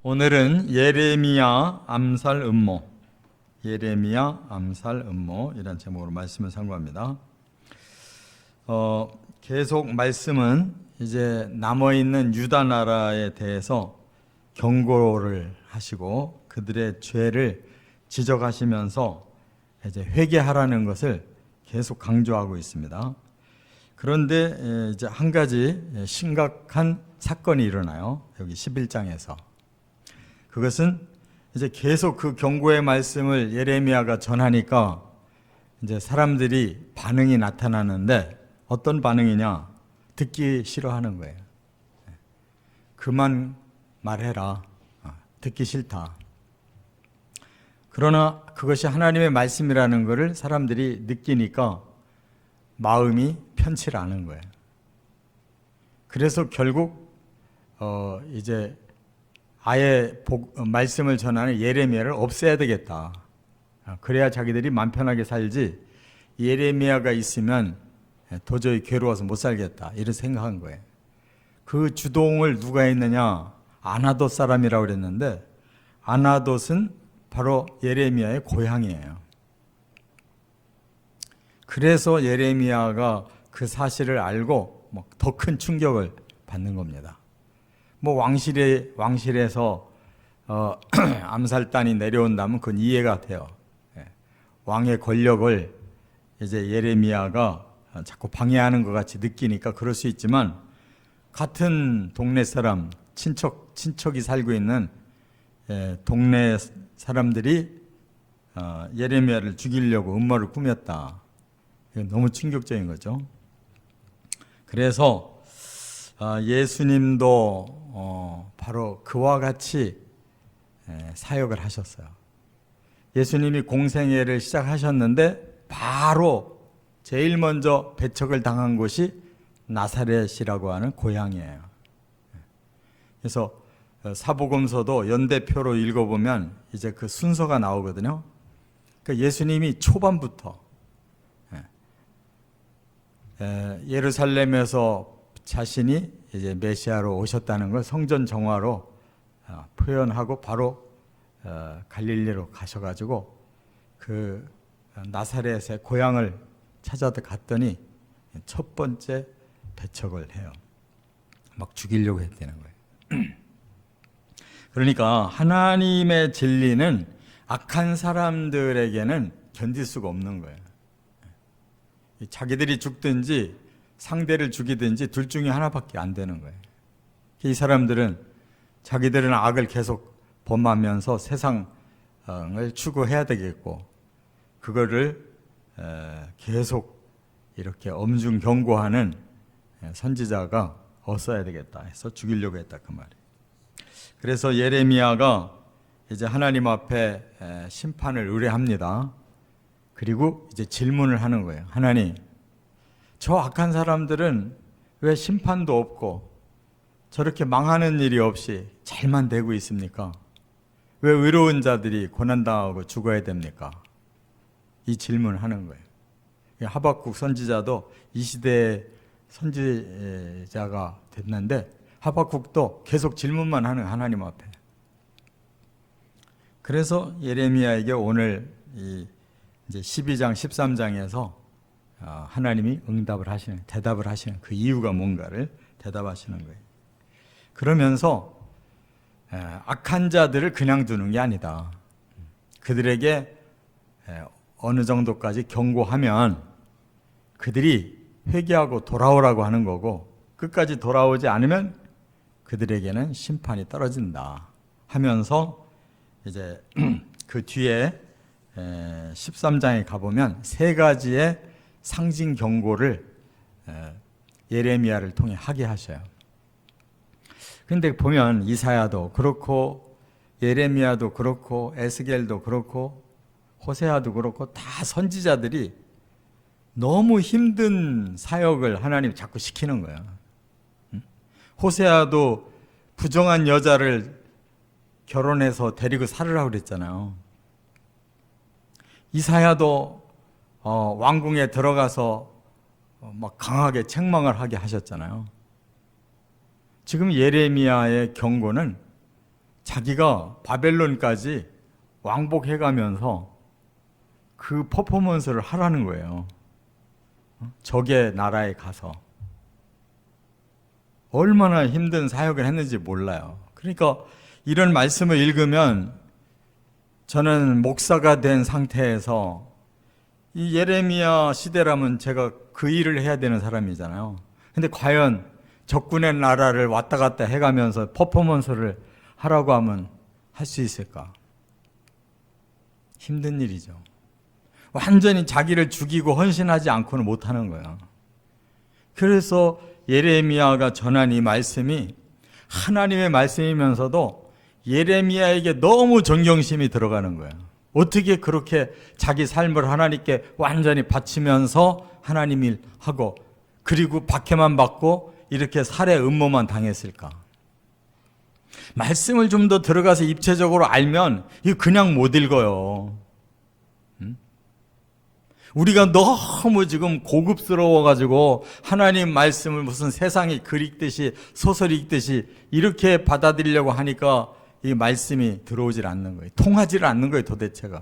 오늘은 예레미야 암살 음모, 예레미야 암살 음모 이란 제목으로 말씀을 상고합니다. 계속 말씀은 이제 남아있는 유다 나라에 대해서 경고를 하시고 그들의 죄를 지적하시면서 이제 회개하라는 것을 계속 강조하고 있습니다. 그런데 이제 한 가지 심각한 사건이 일어나요. 여기 11장에서. 그것은 이제 계속 그 경고의 말씀을 예레미야가 전하니까 이제 사람들이 반응이 나타나는데 어떤 반응이냐? 듣기 싫어하는 거예요. 그만 말해라. 듣기 싫다. 그러나 그것이 하나님의 말씀이라는 것을 사람들이 느끼니까 마음이 편치 않은 거예요. 그래서 결국 이제 아예 말씀을 전하는 예레미야를 없애야 되겠다. 그래야 자기들이 마음 편하게 살지 예레미야가 있으면 도저히 괴로워서 못 살겠다. 이런 생각한 거예요. 그 주동을 누가 했느냐? 아나돗 사람이라고 그랬는데 아나돗은 바로 예레미야의 고향이에요. 그래서 예레미야가 그 사실을 알고 더 큰 충격을 받는 겁니다. 왕실에서 암살단이 내려온다면 그건 이해가 돼요. 왕의 권력을 이제 예레미야가 자꾸 방해하는 것 같이 느끼니까 그럴 수 있지만 같은 동네 사람, 친척이 살고 있는 동네 사람들이 예레미야를 죽이려고 음모를 꾸몄다. 너무 충격적인 거죠. 그래서 예수님도 바로 그와 같이 사역을 하셨어요. 예수님이 공생애를 시작하셨는데 바로 제일 먼저 배척을 당한 곳이 나사렛이라고 하는 고향이에요. 그래서 사복음서도 연대표로 읽어보면 이제 그 순서가 나오거든요. 그러니까 예수님이 초반부터 예루살렘에서 자신이 이제 메시아로 오셨다는 걸 성전 정화로 표현하고 바로 갈릴리로 가셔가지고 그 나사렛의 고향을 찾아갔더니 첫 번째 배척을 해요. 막 죽이려고 했다는 거예요. 그러니까 하나님의 진리는 악한 사람들에게는 견딜 수가 없는 거예요. 자기들이 죽든지 상대를 죽이든지 둘 중에 하나밖에 안 되는 거예요. 이 사람들은 자기들은 악을 계속 범하면서 세상을 추구해야 되겠고 그거를 계속 이렇게 엄중 경고하는 선지자가 없어야 되겠다 해서 죽이려고 했다 그 말이에요. 그래서 예레미야가 이제 하나님 앞에 심판을 의뢰합니다. 그리고 이제 질문을 하는 거예요. 하나님, 저 악한 사람들은 왜 심판도 없고 저렇게 망하는 일이 없이 잘만 되고 있습니까? 왜 의로운 자들이 고난당하고 죽어야 됩니까? 이 질문을 하는 거예요. 하박국 선지자도 이 시대의 선지자가 됐는데 하박국도 계속 질문만 하는 하나님 앞에. 그래서 예레미야에게 오늘 이제 12장, 13장에서 하나님이 대답을 하시는 그 이유가 뭔가를 대답하시는 거예요. 그러면서 악한 자들을 그냥 두는 게 아니다. 그들에게 어느 정도까지 경고하면 그들이 회개하고 돌아오라고 하는 거고 끝까지 돌아오지 않으면 그들에게는 심판이 떨어진다 하면서 이제 그 뒤에 13장에 가보면 세 가지의 상징 경고를 예레미야를 통해 하게 하셔요. 그런데 보면 이사야도 그렇고 예레미야도 그렇고 에스겔도 그렇고 호세아도 그렇고 다 선지자들이 너무 힘든 사역을 하나님이 자꾸 시키는 거예요. 호세아도 부정한 여자를 결혼해서 데리고 살으라고 그랬잖아요. 이사야도 왕궁에 들어가서 막 강하게 책망을 하게 하셨잖아요. 지금 예레미야의 경고는 자기가 바벨론까지 왕복해가면서 그 퍼포먼스를 하라는 거예요. 적의 나라에 가서. 얼마나 힘든 사역을 했는지 몰라요. 그러니까 이런 말씀을 읽으면 저는 목사가 된 상태에서 이 예레미야 시대라면 제가 그 일을 해야 되는 사람이잖아요. 근데 과연 적군의 나라를 왔다 갔다 해가면서 퍼포먼스를 하라고 하면 할 수 있을까? 힘든 일이죠. 완전히 자기를 죽이고 헌신하지 않고는 못하는 거예요. 그래서 예레미야가 전한 이 말씀이 하나님의 말씀이면서도 예레미야에게 너무 존경심이 들어가는 거예요. 어떻게 그렇게 자기 삶을 하나님께 완전히 바치면서 하나님 일 하고 그리고 박해만 받고 이렇게 살해 음모만 당했을까? 말씀을 좀 더 들어가서 입체적으로 알면 이거 그냥 못 읽어요. 우리가 너무 지금 고급스러워가지고 하나님 말씀을 무슨 세상이 글 읽듯이 소설 읽듯이 이렇게 받아들이려고 하니까 이 말씀이 들어오질 않는 거예요. 통하지를 않는 거예요, 도대체가.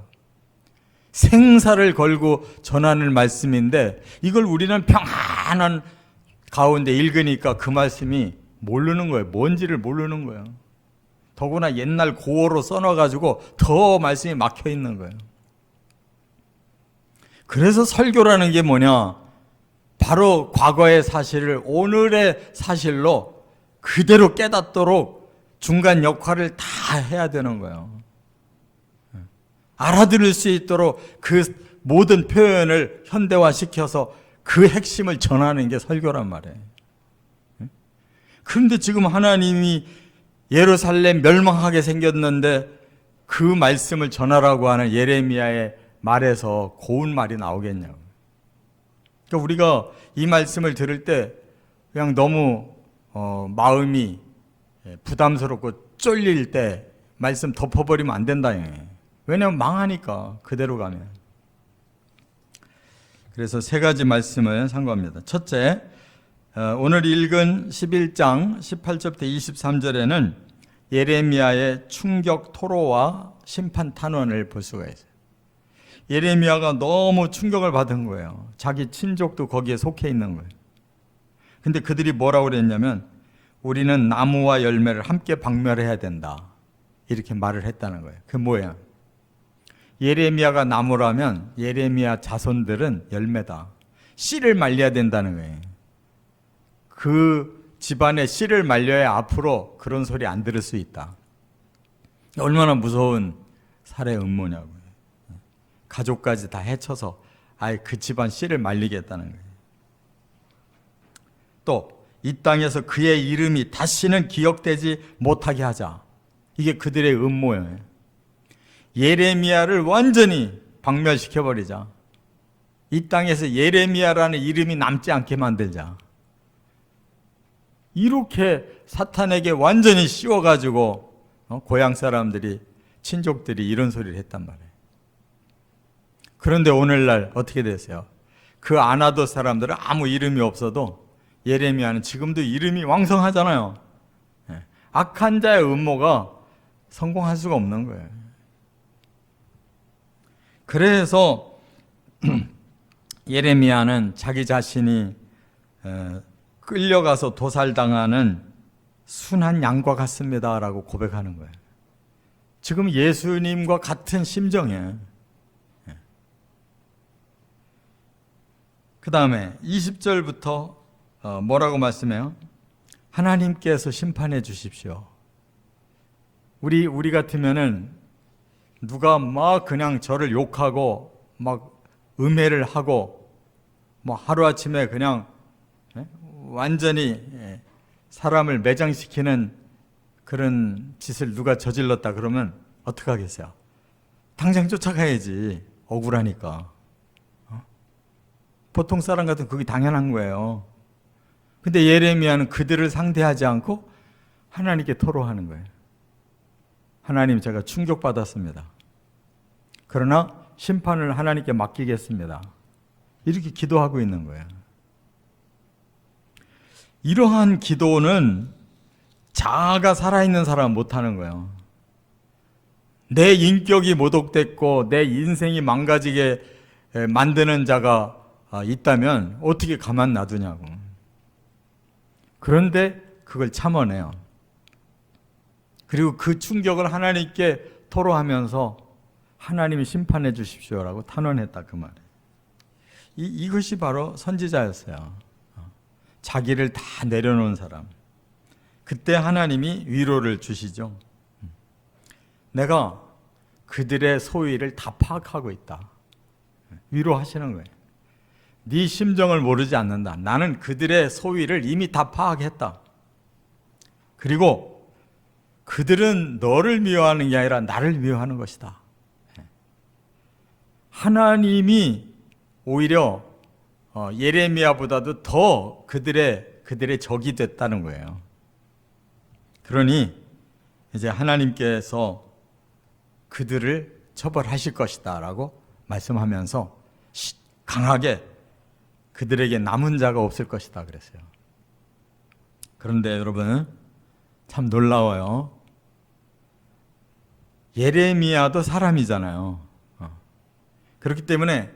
생사를 걸고 전하는 말씀인데 이걸 우리는 평안한 가운데 읽으니까 그 말씀이 모르는 거예요. 뭔지를 모르는 거예요. 더구나 옛날 고어로 써놔가지고 더 말씀이 막혀 있는 거예요. 그래서 설교라는 게 뭐냐? 바로 과거의 사실을 오늘의 사실로 그대로 깨닫도록 중간 역할을 다 해야 되는 거예요. 알아들을 수 있도록 그 모든 표현을 현대화시켜서 그 핵심을 전하는 게 설교란 말이에요. 그런데 지금 하나님이 예루살렘 멸망하게 생겼는데 그 말씀을 전하라고 하는 예레미야의 말에서 고운 말이 나오겠냐고. 그러니까 우리가 이 말씀을 들을 때 그냥 너무 마음이 부담스럽고 쫄릴 때 말씀 덮어버리면 안 된다. 왜냐하면 망하니까 그대로 가면. 그래서 세 가지 말씀을 상고합니다. 첫째, 오늘 읽은 11장 18절부터 23절에는 예레미야의 충격 토로와 심판 탄원을 볼 수가 있어요. 예레미야가 너무 충격을 받은 거예요. 자기 친족도 거기에 속해 있는 거예요. 근데 그들이 뭐라고 그랬냐면 우리는 나무와 열매를 함께 박멸해야 된다. 이렇게 말을 했다는 거예요. 그게 뭐야? 예레미야가 나무라면 예레미야 자손들은 열매다. 씨를 말려야 된다는 거예요. 그 집안에 씨를 말려야 앞으로 그런 소리 안 들을 수 있다. 얼마나 무서운 살해 음모냐고요. 가족까지 다 해쳐서 아예 그 집안 씨를 말리겠다는 거예요. 또 이 땅에서 그의 이름이 다시는 기억되지 못하게 하자. 이게 그들의 음모예요. 예레미야를 완전히 박멸시켜버리자. 이 땅에서 예레미야라는 이름이 남지 않게 만들자. 이렇게 사탄에게 완전히 씌워가지고 고향 사람들이 친족들이 이런 소리를 했단 말이에요. 그런데 오늘날 어떻게 됐어요? 그 아나도 사람들은 아무 이름이 없어도 예레미야는 지금도 이름이 왕성하잖아요. 악한 자의 음모가 성공할 수가 없는 거예요. 그래서 예레미야는 자기 자신이 끌려가서 도살당하는 순한 양과 같습니다 라고 고백하는 거예요. 지금 예수님과 같은 심정이에요. 그 다음에 20절부터 뭐라고 말씀해요? 하나님께서 심판해 주십시오. 우리 같으면은 누가 막 그냥 저를 욕하고 막 음해를 하고 뭐 하루아침에 그냥 완전히 사람을 매장시키는 그런 짓을 누가 저질렀다 그러면 어떻게 하겠어요? 당장 쫓아가야지. 억울하니까. 보통 사람 같으면 그게 당연한 거예요. 근데 예레미야는 그들을 상대하지 않고 하나님께 토로하는 거예요. 하나님, 제가 충격받았습니다. 그러나 심판을 하나님께 맡기겠습니다. 이렇게 기도하고 있는 거예요. 이러한 기도는 자아가 살아있는 사람은 못하는 거예요. 내 인격이 모독됐고 내 인생이 망가지게 만드는 자가 있다면 어떻게 가만 놔두냐고. 그런데 그걸 참아내요. 그리고 그 충격을 하나님께 토로하면서 하나님이 심판해 주십시오라고 탄원했다, 그 말이에요. 이것이 바로 선지자였어요. 자기를 다 내려놓은 사람. 그때 하나님이 위로를 주시죠. 내가 그들의 소위를 다 파악하고 있다. 위로하시는 거예요. 네 심정을 모르지 않는다. 나는 그들의 소위를 이미 다 파악했다. 그리고 그들은 너를 미워하는 게 아니라 나를 미워하는 것이다. 하나님이 오히려 예레미야보다도 더 그들의 적이 됐다는 거예요. 그러니 이제 하나님께서 그들을 처벌하실 것이다 라고 말씀하면서 강하게 그들에게 남은 자가 없을 것이다 그랬어요. 그런데 여러분 참 놀라워요. 예레미야도 사람이잖아요. 그렇기 때문에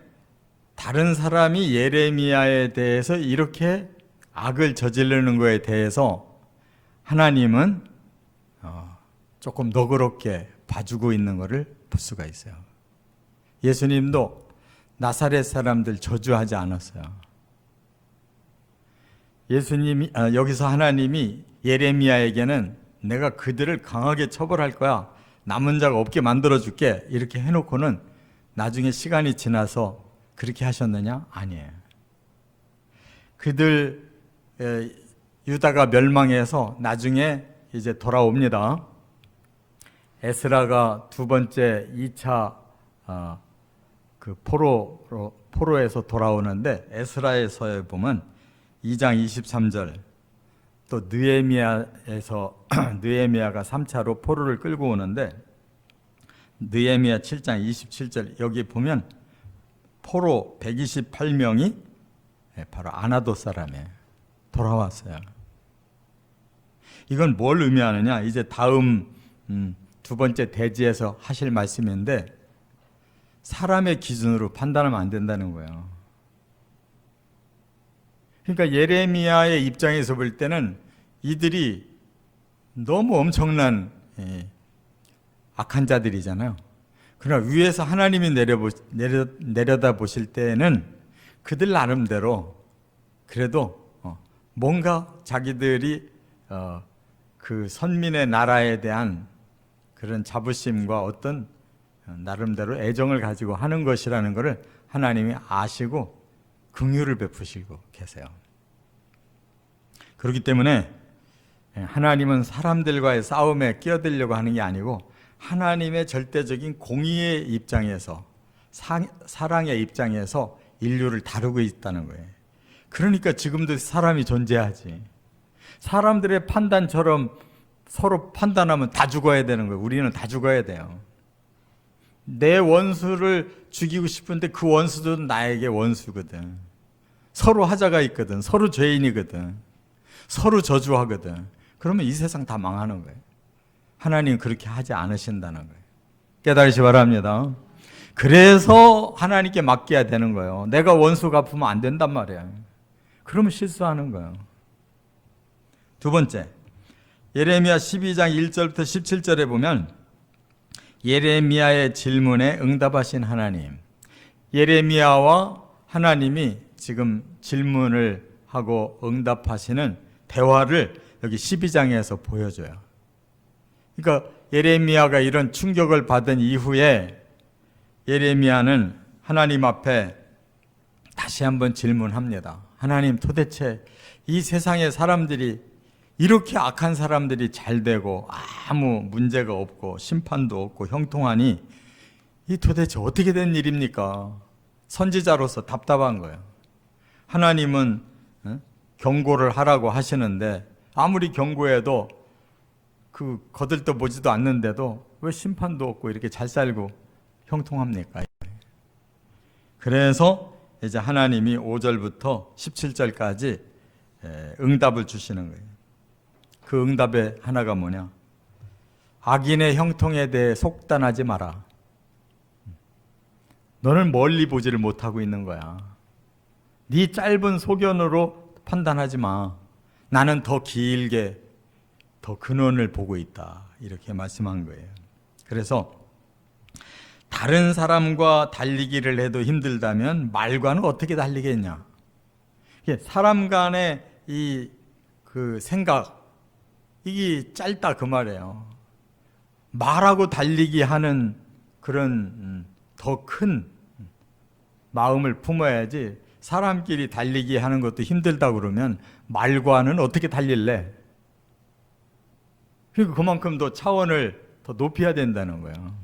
다른 사람이 예레미야에 대해서 이렇게 악을 저지르는 것에 대해서 하나님은 조금 너그럽게 봐주고 있는 것을 볼 수가 있어요. 예수님도 나사렛 사람들 저주하지 않았어요. 예수님이 여기서 하나님이 예레미야에게는 내가 그들을 강하게 처벌할 거야, 남은 자가 없게 만들어줄게 이렇게 해놓고는 나중에 시간이 지나서 그렇게 하셨느냐? 아니에요. 그들 유다가 멸망해서 나중에 이제 돌아옵니다. 에스라가 두 번째 2차 그 포로에서 돌아오는데 에스라에서에 보면 2장 23절, 또 느헤미야에서 느헤미야가 3차로 포로를 끌고 오는데 느헤미야 7장 27절 여기 보면 포로 128명이 바로 아나도 사람에 돌아왔어요. 이건 뭘 의미하느냐? 이제 다음 두 번째 대지에서 하실 말씀인데 사람의 기준으로 판단하면 안 된다는 거예요. 그러니까 예레미야의 입장에서 볼 때는 이들이 너무 엄청난 악한 자들이잖아요. 그러나 위에서 하나님이 내려다 보실 때는 그들 나름대로 그래도 뭔가 자기들이 그 선민의 나라에 대한 그런 자부심과 어떤 나름대로 애정을 가지고 하는 것이라는 것을 하나님이 아시고 긍휼을 베푸시고 계세요. 그렇기 때문에 하나님은 사람들과의 싸움에 끼어들려고 하는 게 아니고 하나님의 절대적인 공의의 입장에서 사랑의 입장에서 인류를 다루고 있다는 거예요. 그러니까 지금도 사람이 존재하지. 사람들의 판단처럼 서로 판단하면 다 죽어야 되는 거예요. 우리는 다 죽어야 돼요. 내 원수를 죽이고 싶은데 그 원수도 나에게 원수거든. 서로 하자가 있거든. 서로 죄인이거든. 서로 저주하거든. 그러면 이 세상 다 망하는 거예요. 하나님은 그렇게 하지 않으신다는 거예요. 깨달으시 바랍니다. 그래서 하나님께 맡겨야 되는 거예요. 내가 원수 갚으면 안 된단 말이에요. 그러면 실수하는 거예요. 두 번째, 예레미야 12장 1절부터 17절에 보면 예레미야의 질문에 응답하신 하나님, 예레미야와 하나님이 지금 질문을 하고 응답하시는 대화를 여기 12장에서 보여줘요. 그러니까 예레미야가 이런 충격을 받은 이후에 예레미야는 하나님 앞에 다시 한번 질문합니다. 하나님, 도대체 이 세상의 사람들이 이렇게 악한 사람들이 잘 되고 아무 문제가 없고 심판도 없고 형통하니 이 도대체 어떻게 된 일입니까? 선지자로서 답답한 거예요. 하나님은 경고를 하라고 하시는데 아무리 경고해도 그 거들떠 보지도 않는데도 왜 심판도 없고 이렇게 잘 살고 형통합니까? 그래서 이제 하나님이 5절부터 17절까지 응답을 주시는 거예요. 그 응답의 하나가 뭐냐? 악인의 형통에 대해 속단하지 마라. 너는 멀리 보지를 못하고 있는 거야. 네 짧은 소견으로 판단하지 마. 나는 더 길게 더 근원을 보고 있다. 이렇게 말씀한 거예요. 그래서 다른 사람과 달리기를 해도 힘들다면 말과는 어떻게 달리겠냐? 사람 간의 그 생각, 이게 짧다 그 말이에요. 말하고 달리기 하는 그런 더 큰 마음을 품어야지, 사람끼리 달리기 하는 것도 힘들다 그러면 말과는 어떻게 달릴래? 그러니까 그만큼 더 차원을 더 높여야 된다는 거예요.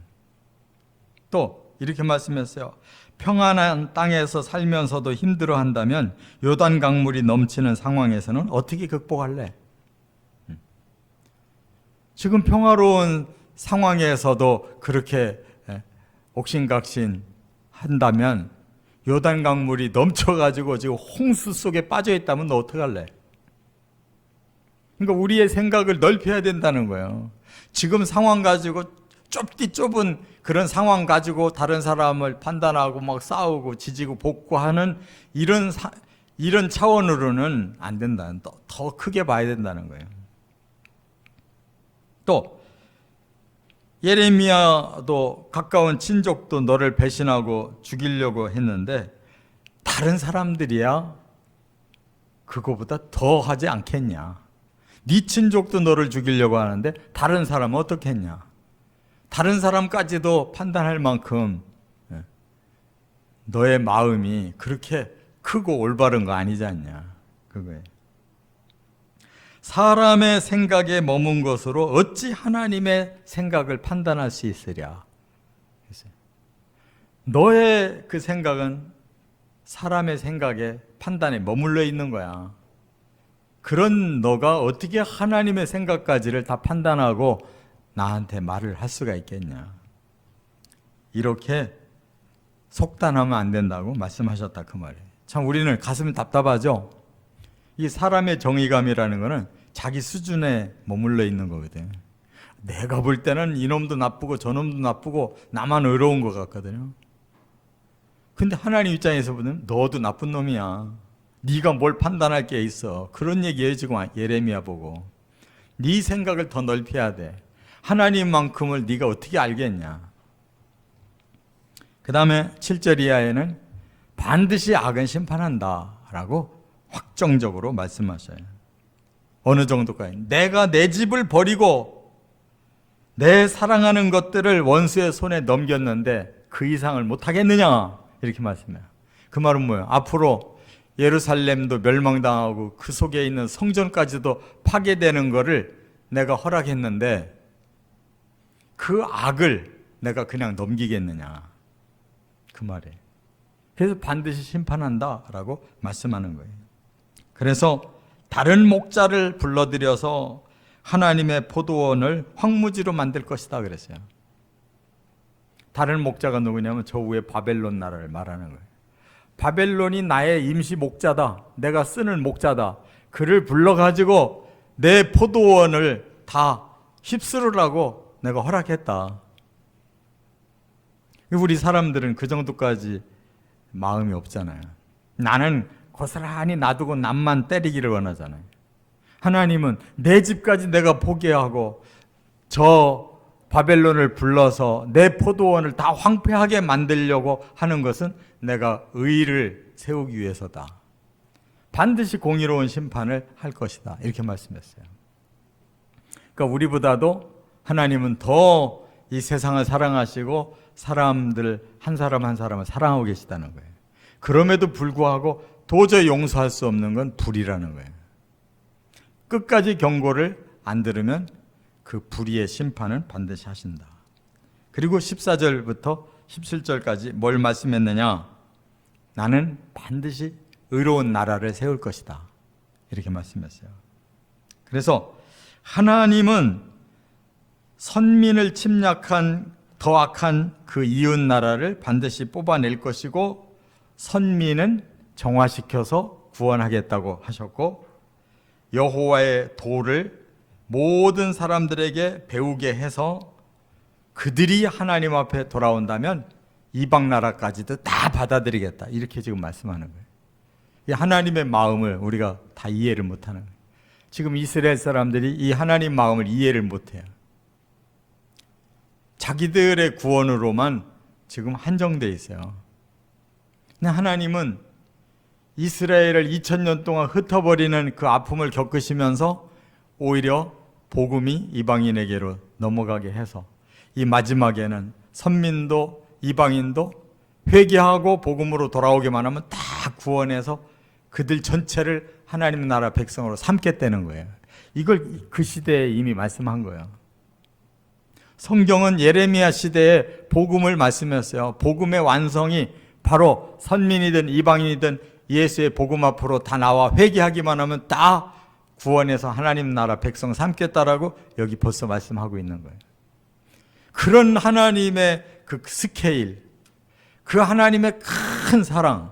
또 이렇게 말씀했어요. 평안한 땅에서 살면서도 힘들어한다면 요단 강물이 넘치는 상황에서는 어떻게 극복할래? 지금 평화로운 상황에서도 그렇게 옥신각신 한다면 요단 강물이 넘쳐가지고 지금 홍수 속에 빠져 있다면 너 어떡할래? 그러니까 우리의 생각을 넓혀야 된다는 거예요. 지금 상황 가지고 좁디 좁은 그런 상황 가지고 다른 사람을 판단하고 막 싸우고 지지고 볶고하는 이런 차원으로는 안 된다. 더 크게 봐야 된다는 거예요. 또 예레미야도 가까운 친족도 너를 배신하고 죽이려고 했는데 다른 사람들이야 그거보다 더 하지 않겠냐. 네 친족도 너를 죽이려고 하는데 다른 사람은 어떻게 했냐. 다른 사람까지도 판단할 만큼 너의 마음이 그렇게 크고 올바른 거 아니지 않냐. 그거예요. 사람의 생각에 머문 것으로 어찌 하나님의 생각을 판단할 수 있으랴. 너의 그 생각은 사람의 생각에 판단에 머물러 있는 거야. 그런 너가 어떻게 하나님의 생각까지를 다 판단하고 나한테 말을 할 수가 있겠냐. 이렇게 속단하면 안 된다고 말씀하셨다 그 말이에요. 참 우리는 가슴이 답답하죠. 이 사람의 정의감이라는 거는 자기 수준에 머물러 있는 거거든요. 내가 볼 때는 이놈도 나쁘고 저놈도 나쁘고 나만 의로운 것 같거든요. 근데 하나님 입장에서 보면 너도 나쁜 놈이야. 네가 뭘 판단할 게 있어. 그런 얘기해 지금 예레미야 보고. 네 생각을 더 넓혀야 돼. 하나님만큼을 네가 어떻게 알겠냐. 그 다음에 7절 이하에는 반드시 악은 심판한다 라고 확정적으로 말씀하셔요. 어느 정도까지? 내가 내 집을 버리고 내 사랑하는 것들을 원수의 손에 넘겼는데 그 이상을 못하겠느냐 이렇게 말씀해요. 그 말은 뭐예요? 앞으로 예루살렘도 멸망당하고 그 속에 있는 성전까지도 파괴되는 거를 내가 허락했는데 그 악을 내가 그냥 넘기겠느냐 그 말이에요. 그래서 반드시 심판한다라고 말씀하는 거예요. 그래서 다른 목자를 불러들여서 하나님의 포도원을 황무지로 만들 것이다 그랬어요. 다른 목자가 누구냐면 저 위에 바벨론 나라를 말하는 거예요. 바벨론이 나의 임시 목자다. 내가 쓰는 목자다. 그를 불러가지고 내 포도원을 다 휩쓸으라고 내가 허락했다. 우리 사람들은 그 정도까지 마음이 없잖아요. 나는 고스란히 놔두고 남만 때리기를 원하잖아요. 하나님은 내 집까지 내가 포기하고 저 바벨론을 불러서 내 포도원을 다 황폐하게 만들려고 하는 것은 내가 의를 세우기 위해서다. 반드시 공의로운 심판을 할 것이다. 이렇게 말씀했어요. 그러니까 우리보다도 하나님은 더 이 세상을 사랑하시고 사람들 한 사람 한 사람을 사랑하고 계시다는 거예요. 그럼에도 불구하고 도저히 용서할 수 없는 건 불의라는 거예요. 끝까지 경고를 안 들으면 그 불의의 심판은 반드시 하신다. 그리고 14절부터 17절까지 뭘 말씀했느냐? 나는 반드시 의로운 나라를 세울 것이다. 이렇게 말씀했어요. 그래서 하나님은 선민을 침략한 더 악한 그 이웃 나라를 반드시 뽑아낼 것이고 선민은 정화시켜서 구원하겠다고 하셨고 여호와의 도를 모든 사람들에게 배우게 해서 그들이 하나님 앞에 돌아온다면 이방 나라까지도 다 받아들이겠다. 이렇게 지금 말씀하는 거예요. 이 하나님의 마음을 우리가 다 이해를 못하는 거예요. 지금 이스라엘 사람들이 이 하나님 마음을 이해를 못해요. 자기들의 구원으로만 지금 한정되어 있어요. 근데 하나님은 이스라엘을 2000년 동안 흩어버리는 그 아픔을 겪으시면서 오히려 복음이 이방인에게로 넘어가게 해서 이 마지막에는 선민도 이방인도 회개하고 복음으로 돌아오기만 하면 다 구원해서 그들 전체를 하나님 나라 백성으로 삼겠다는 거예요. 이걸 그 시대에 이미 말씀한 거예요. 성경은 예레미야 시대에 복음을 말씀했어요. 복음의 완성이 바로 선민이든 이방인이든 예수의 복음 앞으로 다 나와 회개하기만 하면 다 구원해서 하나님 나라 백성 삼겠다라고 여기 벌써 말씀하고 있는 거예요. 그런 하나님의 그 스케일, 그 하나님의 큰 사랑,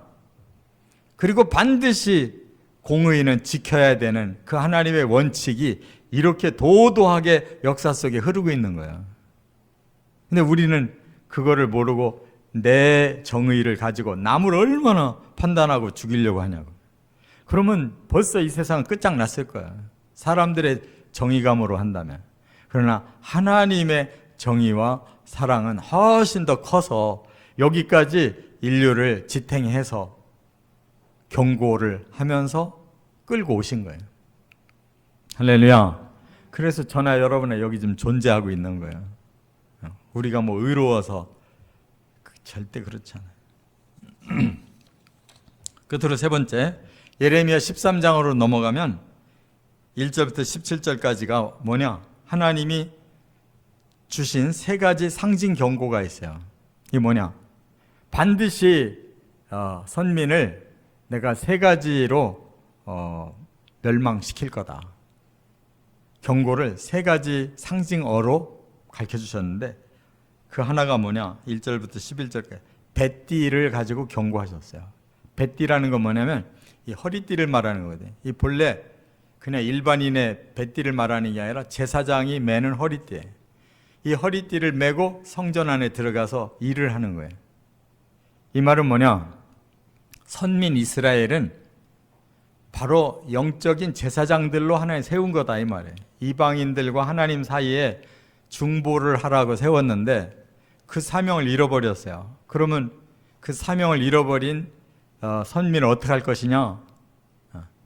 그리고 반드시 공의는 지켜야 되는 그 하나님의 원칙이 이렇게 도도하게 역사 속에 흐르고 있는 거예요. 근데 우리는 그거를 모르고 내 정의를 가지고 남을 얼마나 판단하고 죽이려고 하냐고. 그러면 벌써 이 세상은 끝장났을 거야. 사람들의 정의감으로 한다면. 그러나 하나님의 정의와 사랑은 훨씬 더 커서 여기까지 인류를 지탱해서 경고를 하면서 끌고 오신 거예요. 할렐루야. 그래서 저나 여러분은 여기 지금 존재하고 있는 거예요. 우리가 뭐 의로워서 절대 그렇지 않아요. 끝으로 세 번째, 예레미야 13장으로 넘어가면 1절부터 17절까지가 뭐냐? 하나님이 주신 세 가지 상징 경고가 있어요. 이게 뭐냐? 반드시 선민을 내가 세 가지로 멸망시킬 거다. 경고를 세 가지 상징어로 가르쳐 주셨는데 그 하나가 뭐냐? 1절부터 11절까지 뱃띠를 가지고 경고하셨어요. 뱃띠라는 건 뭐냐면 이 허리띠를 말하는 거거든요. 이 본래 그냥 일반인의 뱃띠를 말하는 게 아니라 제사장이 매는 허리띠예요. 이 허리띠를 메고 성전 안에 들어가서 일을 하는 거예요. 이 말은 뭐냐? 선민 이스라엘은 바로 영적인 제사장들로 하나님 세운 거다 이 말이에요. 이방인들과 하나님 사이에 중보를 하라고 세웠는데 그 사명을 잃어버렸어요. 그러면 그 사명을 잃어버린 선민을 어떻게 할 것이냐?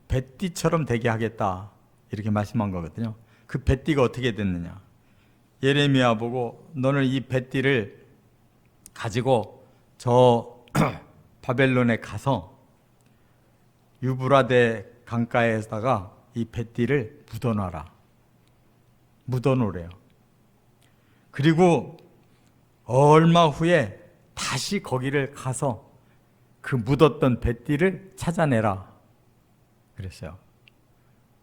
뱃띠처럼 되게 하겠다 이렇게 말씀한 거거든요. 그 뱃띠가 어떻게 됐느냐? 예레미야 보고 너는 이 뱃띠를 가지고 저 바벨론에 가서 유브라데 강가에다가 이 뱃띠를 묻어놔라. 묻어놓으래요. 그리고 얼마 후에 다시 거기를 가서 그 묻었던 뱃띠를 찾아내라 그랬어요.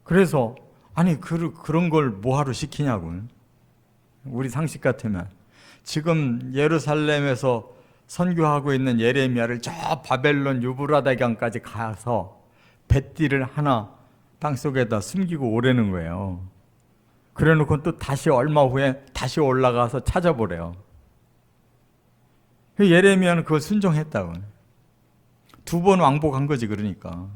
그래서 아니 그런 걸 뭐하러 시키냐고. 우리 상식 같으면 지금 예루살렘에서 선교하고 있는 예레미야를 저 바벨론 유브라데 강까지 가서 뱃띠를 하나 땅속에다 숨기고 오라는 거예요. 그래놓고 또 다시 얼마 후에 다시 올라가서 찾아보래요. 예레미야는 그걸 순종했다고. 2번 왕복한 거지 그러니까.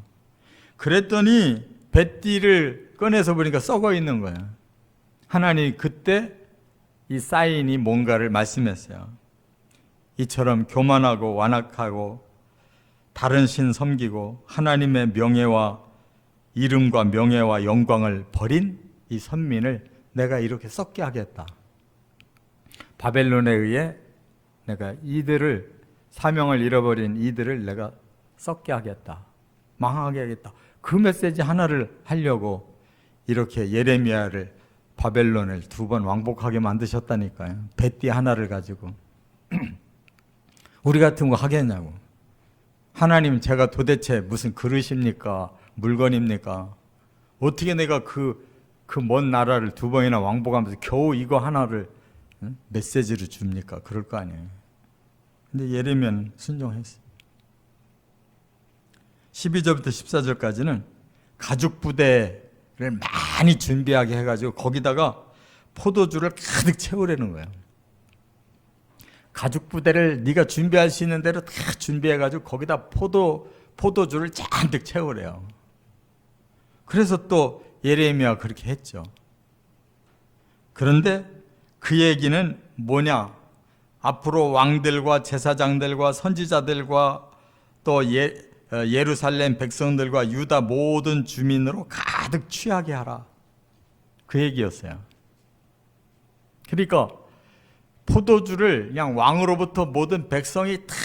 그랬더니 뱃띠를 꺼내서 보니까 썩어 있는 거예요. 하나님이 그때 이 사인이 뭔가를 말씀했어요. 이처럼 교만하고 완악하고 다른 신 섬기고 하나님의 명예와 이름과 명예와 영광을 버린 이 선민을 내가 이렇게 썩게 하겠다. 바벨론에 의해 내가 이들을 사명을 잃어버린 이들을 내가 썩게 하겠다. 망하게 하겠다. 그 메시지 하나를 하려고 이렇게 예레미야를 바벨론을 2번 왕복하게 만드셨다니까요. 뱃띠 하나를 가지고. 우리 같은 거 하겠냐고. 하나님 제가 도대체 무슨 그릇입니까? 물건입니까? 어떻게 내가 그 먼 나라를 2번이나 왕복하면서 겨우 이거 하나를 메시지를 줍니까? 그럴 거 아니에요. 근데 예레미야는 순종했어요. 12절부터 14절까지는 가죽 부대를 많이 준비하게 해가지고 거기다가 포도주를 가득 채우려는 거예요. 가죽 부대를 네가 준비할 수 있는 대로 다 준비해가지고 거기다 포도주를 잔뜩 채우래요. 그래서 또 예레미야가 그렇게 했죠. 그런데 그 얘기는 뭐냐? 앞으로 왕들과 제사장들과 선지자들과 또 예루살렘 백성들과 유다 모든 주민으로 가득 취하게 하라. 그 얘기였어요. 그러니까 포도주를 그냥 왕으로부터 모든 백성이 다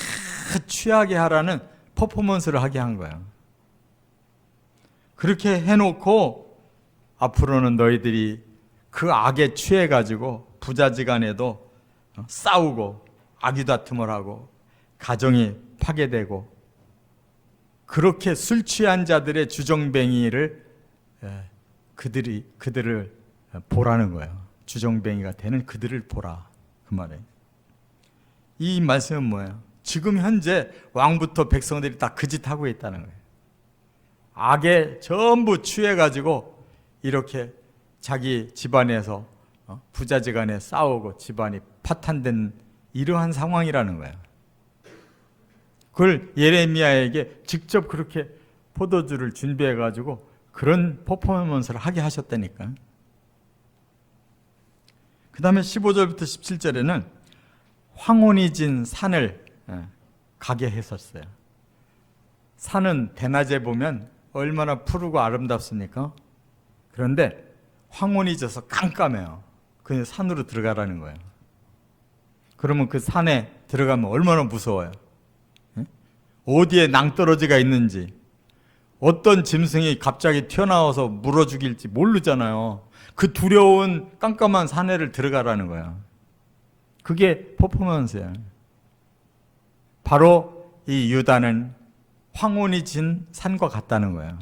취하게 하라는 퍼포먼스를 하게 한 거예요. 그렇게 해놓고 앞으로는 너희들이 그 악에 취해가지고 부자지간에도 싸우고 악유다툼을 하고 가정이 파괴되고 그렇게 술 취한 자들의 주정뱅이를 그들을 보라는 거예요. 주정뱅이가 되는 그들을 보라. 그 말에 이 말씀은 뭐예요? 지금 현재 왕부터 백성들이 다 그 짓 하고 있다는 거예요. 악에 전부 취해가지고 이렇게 자기 집안에서 부자지간에 싸우고 집안이 파탄된 이러한 상황이라는 거예요. 그걸 예레미야에게 직접 그렇게 포도주를 준비해가지고 그런 퍼포먼스를 하게 하셨다니까. 그 다음에 15절부터 17절에는 황혼이 진 산을 가게 했었어요. 산은 대낮에 보면 얼마나 푸르고 아름답습니까? 그런데 황혼이 져서 깜깜해요. 그 산으로 들어가라는 거예요. 그러면 그 산에 들어가면 얼마나 무서워요. 어디에 낭떠러지가 있는지, 어떤 짐승이 갑자기 튀어나와서 물어 죽일지 모르잖아요. 그 두려운 깜깜한 산에를 들어가라는 거야. 그게 퍼포먼스야. 바로 이 유다는 황혼이 진 산과 같다는 거야.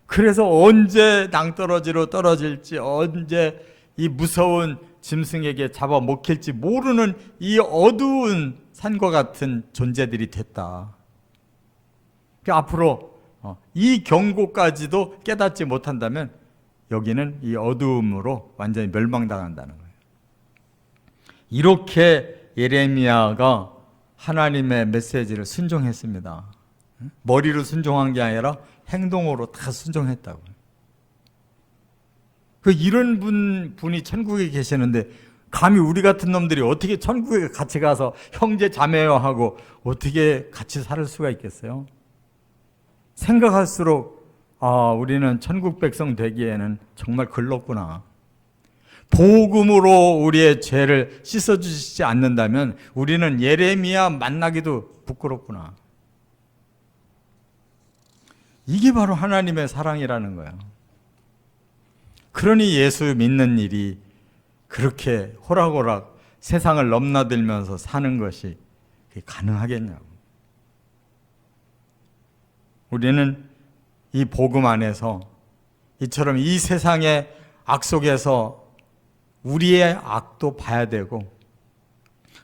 그래서 언제 낭떠러지로 떨어질지, 언제 이 무서운 짐승에게 잡아먹힐지 모르는 이 어두운 산과 같은 존재들이 됐다. 앞으로 이 경고까지도 깨닫지 못한다면 여기는 이 어두움으로 완전히 멸망당한다는 거예요. 이렇게 예레미야가 하나님의 메시지를 순종했습니다. 머리로 순종한 게 아니라 행동으로 다 순종했다고. 이런 분이 천국에 계시는데 감히 우리 같은 놈들이 어떻게 천국에 같이 가서 형제 자매화하고 어떻게 같이 살 수가 있겠어요? 생각할수록 우리는 천국 백성 되기에는 정말 글렀구나. 복음으로 우리의 죄를 씻어주시지 않는다면 우리는 예레미야 만나기도 부끄럽구나. 이게 바로 하나님의 사랑이라는 거예요. 그러니 예수 믿는 일이 그렇게 호락호락 세상을 넘나들면서 사는 것이 가능하겠냐고. 우리는 이 복음 안에서 이처럼 이 세상의 악 속에서 우리의 악도 봐야 되고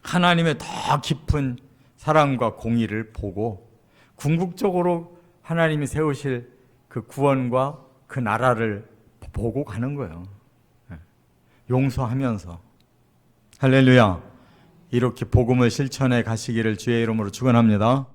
하나님의 더 깊은 사랑과 공의를 보고 궁극적으로 하나님이 세우실 그 구원과 그 나라를 보고 가는 거예요. 용서하면서. 할렐루야. 이렇게 복음을 실천해 가시기를 주의 이름으로 축원합니다.